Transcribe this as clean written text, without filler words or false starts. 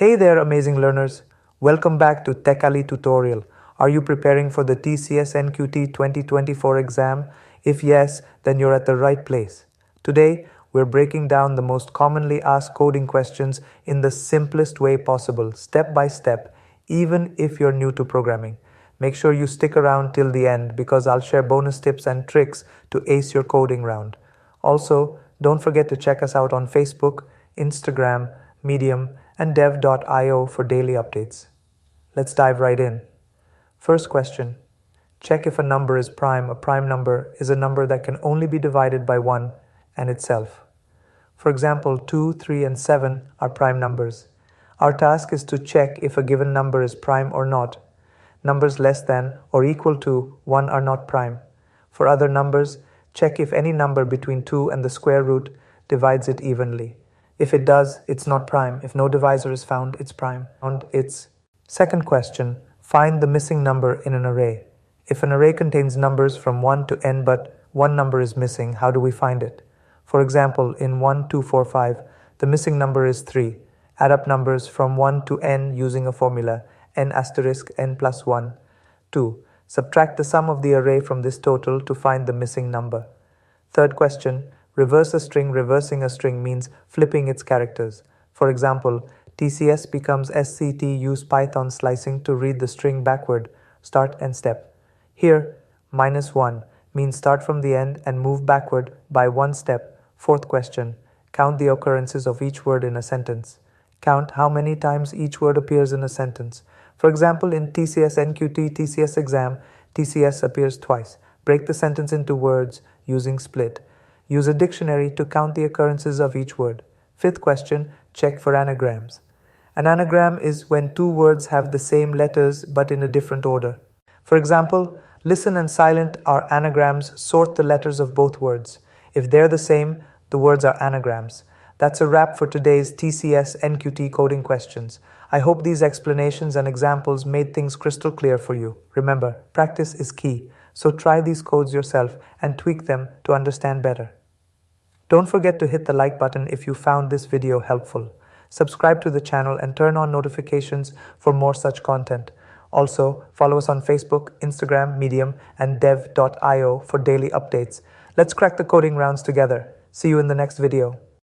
Hey there, amazing learners. Welcome back to TechAli tutorial. Are you preparing for the TCS NQT 2024 exam? If yes, then you're at the right place. Today, we're breaking down the most commonly asked coding questions in the simplest way possible, step by step, even if you're new to programming. Make sure you stick around till the end because I'll share bonus tips and tricks to ace your coding round. Also, don't forget to check us out on Facebook, Instagram, Medium, and dev.io for daily updates. Let's dive right in. First question. Check if a number is prime. A prime number is a number that can only be divided by 1 and itself. For example, 2, 3, and 7 are prime numbers. Our task is to check if a given number is prime or not. Numbers less than or equal to 1 are not prime. For other numbers, check if any number between 2 and the square root divides it evenly. If it does, it's not prime. If no divisor is found, it's prime. And it's second question. Find the missing number in an array. If an array contains numbers from 1 to n but one number is missing, how do we find it? For example, in 1, 2, 4, 5, the missing number is 3. Add up numbers from 1 to n using a formula, n asterisk n plus 1. 2. Subtract the sum of the array from this total to find the missing number. Third question. Reverse a string. Reversing a string means flipping its characters. For example, TCS becomes SCT. Use Python slicing to read the string backward. Start and step. Here, -1 means start from the end and move backward by one step. Fourth question. Count the occurrences of each word in a sentence. Count how many times each word appears in a sentence. For example, in TCS NQT TCS exam, TCS appears twice. Break the sentence into words using split. Use a dictionary to count the occurrences of each word. Fifth question, check for anagrams. An anagram is when two words have the same letters but in a different order. For example, listen and silent are anagrams. Sort the letters of both words. If they're the same, the words are anagrams. That's a wrap for today's TCS NQT coding questions. I hope these explanations and examples made things crystal clear for you. Remember, practice is key, so try these codes yourself and tweak them to understand better. Don't forget to hit the like button if you found this video helpful. Subscribe to the channel and turn on notifications for more such content. Also, follow us on Facebook, Instagram, Medium, and dev.io for daily updates. Let's crack the coding rounds together. See you in the next video.